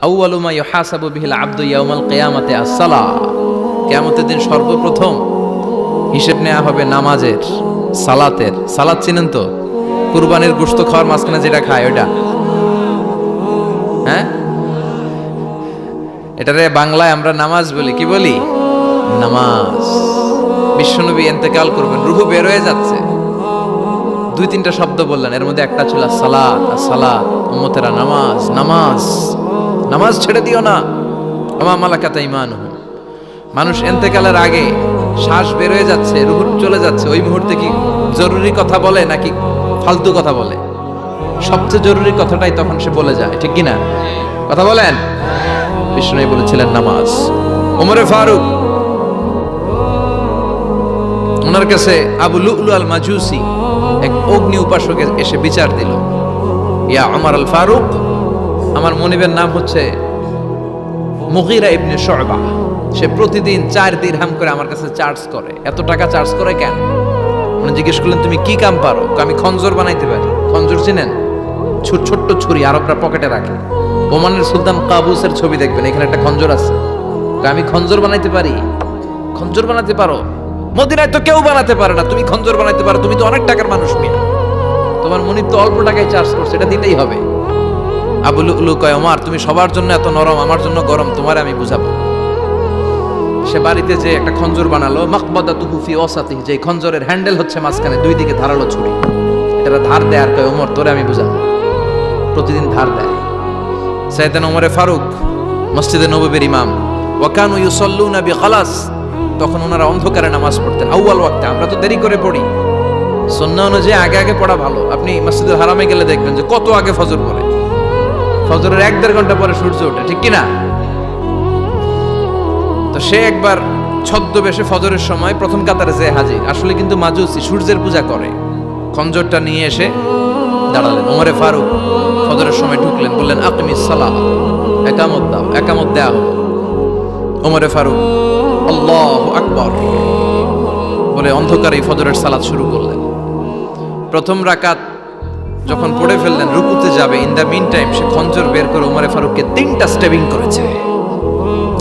আউয়ালু মা ইউহাসাবু বিহিল আবদু ইয়াউমাল কিয়ামাতি আস-সালাহ, কিয়ামতের দিন সর্বপ্রথম হিসেব নেওয়া হবে নামাজের, সালাতের। সালাত চিনেন তো? কুরবানির গোশত খাওয়ার মাঝখানে যেটা খায় ওটা, হ্যাঁ, এটারে বাংলায় আমরা নামাজ বলি। কি বলি? নামাজ। বিশ্বনবী ইন্তেকাল করবেন, রূহ বের হয়ে যাচ্ছে, দুই তিনটা শব্দ বললেন, এর মধ্যে একটা ছিল সালাত। সালাত, উম্মতেরা নামাজ, নামাজ, নামাজ ছেড়ে দিও না। আমা মালাকাত ঈমানুহুম। মানুষ ইন্তেকালের আগে শ্বাস বের হয়ে যাচ্ছে, রূহ চলে যাচ্ছে, ওই মুহূর্তে কি জরুরি কথা বলে নাকি ফালতু কথা বলে? সবচেয়ে জরুরি কথাটাই তখন সে বলে যায়, ঠিক কিনা? কথা বলেন। বিষ্ণু বলেছিলেন নামাজ। ওমরে ফারুক, ওনার কাছে আবু লুলু আল মাজুসি এক অগ্নি উপাসক এসে বিচার দিল, ইয়া ওমর আল ফারুক, আমার মনিবের নাম হচ্ছে মুগীরা ইবনে শুবা, সে প্রতিদিন 4 দিরহাম করে আমার কাছে চার্জ করে। এত টাকা চার্জ করে কেন? উনি জিজ্ঞেস করলেন, তুমি কি কাম পারো? আমি খঞ্জর বানাইতে পারি। খঞ্জর চিনেন? ছোট্ট ছুরি আরবরা পকেটে রাখে। ওমানের সুলতান কাবুসের ছবি দেখবেন, এখানে একটা খঞ্জর আছে। আমি খঞ্জর বানাইতে পারি। খঞ্জর বানাতে পারো? মদিনায় তো কেউ বানাতে পারে না, তুমি খঞ্জর বানাইতে পারো? তুমি তো অনেক টাকার মানুষ মিয়া, তোমার মনিব তো অল্প টাকায় চার্জ করছে, এটা দিতেই হবে। আবু লুলু কয়, ওমর তুমি সবার জন্য এত নরম, আমার জন্য গরম, তোমারে আমি বুঝাবো। সে বাড়িতে যে একটা খঞ্জর বানালো, মাকবাদাতুহু ফি ওয়াসাতিহি, যে খঞ্জরের হ্যান্ডেল হচ্ছে মাঝখানে, দুই দিকে ধারালো ছুরি। এটা ধার দেয় আর কয়, ওমর তোরে আমি বুঝাবো। প্রতিদিন ধার দেয়। সাইয়েদনা ওমরে ফারুক মসজিদে নববীর ইমাম, ওয়া কানু ইউসাল্লুনা বিখালাস, তখন ওনারা অন্ধকারে নামাজ পড়তেন আউয়াল ওয়াক্তে। আমরা তো দেরি করে পড়ি, সুন্নাহ অনুযায়ী আগে আগে পড়া ভালো। আপনি মসজিদুল হারামে গেলে দেখবেন যে কত আগে ফজর পড়ে, ফজরের 1-1.5 ঘন্টা পরে সূর্য ওঠে, ঠিক কিনা? তো সে একবার ছদ্মবেশে ফজরের সময় প্রথম কাতারে যে হাজির, আসলে কিন্তু মাজুসি, সূর্যের পূজা করে। খঞ্জরটা নিয়ে এসে দাঁড়ালেন। ওমরে ফারুক ফজরের সময় ঢুকলেন, বললেন আকিমিস সালাহ, একামত দাও। একামত দেয়া হলো। ওমরে ফারুক আল্লাহু আকবার বলে অন্ধকারে ফজরের সালাত শুরু করলেন। প্রথম রাকাত যখন পড়ে ফেললেন, রুকুতে যাবে, ইন দ্য মিন টাইম সে খঞ্জর বের করে ওমরে ফারুককে 3টা স্টেবিং করেছে।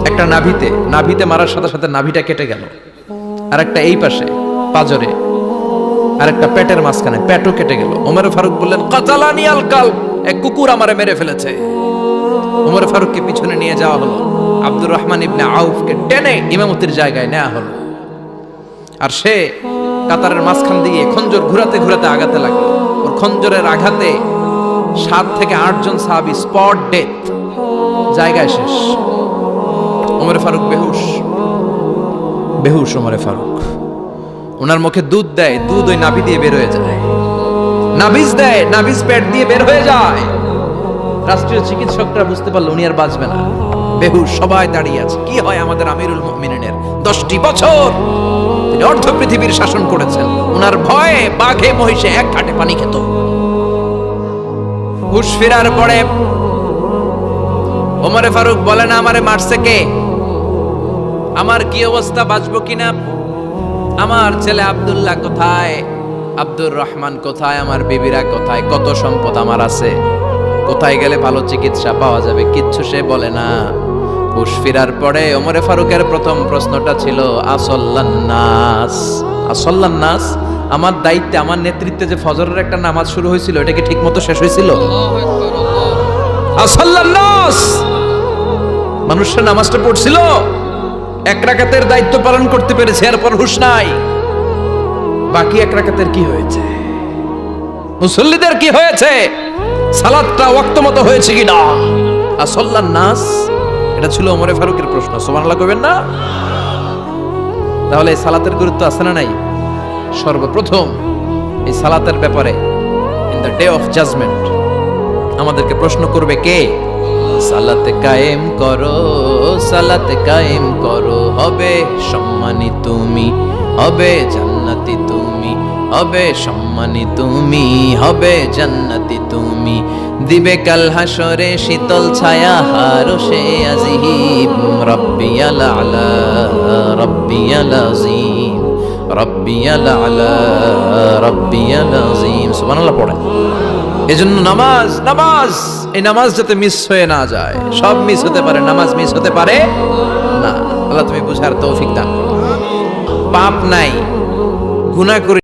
একটা নাভিতে মারার সাথে সাথে নাভিটা কেটে গেল, আর একটা এই পাশে পাজরে, আর একটা পেটের মাঝখানে, পেটও কেটে গেল। ওমর ফারুক বললেন, কাতালানি আল কালব, এক কুকুর আমারে মেরে ফেলেছে। ওমর ফারুককে পিছনে নিয়ে যাওয়া হলো। আব্দুর রহমান ইবনে আউফকে টেনে ইমামতির জায়গায় নেওয়া হলো। আর সে কাতারের মাঝখান দিয়ে খঞ্জর ঘুরাতে ঘুরাতে আগাতে লাগলো। ওর খঞ্জরের আঘাতে 7 থেকে 8 জন সাহাবী স্পট ডেথ, জায়গায় শেষ। ওমর ফারুক বেহুশ। ওমর ফারুক, ওনার মুখে দুধ দেয়, দুধ ওই নাভি দিয়ে বের হয়ে যায়। নাভিজ দেয়, নাভিজ পেট দিয়ে বের হয়ে যায়। রাষ্ট্রীয় চিকিৎসকরা বুঝতে পারলো উনি আর বাঁচবে না, বেহুশ। সবাই দাঁড়িয়ে আছে। কি হয় আমাদের আমিরুল মুমিনিনের? 10টি বছর তিনি অর্ধ পৃথিবীর শাসন করেছেন, ওনার ভয়ে বাঘে মহিষে এক ঘাটে পানি খেত। হুশ ফেরার পরে ওমর ফারুক বলেন, আমারে মারছে কে? আমার কি অবস্থা, বাঁচবো কিনা? আমার ছেলে আব্দুল্লাহ কোথায়? আব্দুর রহমান কোথায়? আমার বিবিরা কোথায়? কত সম্পদ আমার আছে, কোথায় গেলে ভালো চিকিৎসা পাওয়া যাবে? কিচ্ছু সে বলে না। হুশ ফিরার পরে ওমরে ফারুকের প্রথম প্রশ্নটা ছিল, আসল্লান্নাস, আসল্লান্নাস, আমার দায়িত্বে, আমার নেতৃত্বে যে ফজরের একটা নামাজ শুরু হয়েছিল, এটা কি ঠিক মতো শেষ হয়েছিল? আসল্লান্নাস, মানুষরা নামাজটা পড়ছিল, 1 রাকাতের দায়িত্ব পালন করতে পেরেছে, এরপর হুশ নাই। বাকি 1 রাকাতের কি হয়েছে? মুসল্লিদের কি হয়েছে? সালাতটা ওয়াক্ত মতো হয়েছে কিনা? আসল্লান নাস, এটা ছিল ওমরে ফারুকের প্রশ্ন। সুবহানাল্লাহ কইবেন না? তাহলে এই সালাতের গুরুত্ব আছে না নাই? সর্বপ্রথম এই সালাতের ব্যাপারে in the day of judgement আমাদেরকে প্রশ্ন করবে কে? সালাত কায়েম করো, সালাত কায়েম করো, হবে সম্মানী তুমি, হবে জান্নাতি তুমি, হবে সম্মানী তুমি, হবে জান্নাতি তুমি। দিবে কাল হাসরে শীতল ছায়া হারশে আজিম, রব্বিয়াল আলা রব্বিয়াল আযীম, রাব্বিয়াল আলা রাব্বিয়াল আযীম সুবহানাল্লাহ পড়েন। এজন্য নামাজ নামাজ এই নামাজ যাতে মিস হয়ে না যায়। সব মিস হতে পারে, নামাজ মিস হতে পারে না। আল্লাহ তুমি বুঝার তৌফিক দান করো। পাপ নাই, গুনাহ করি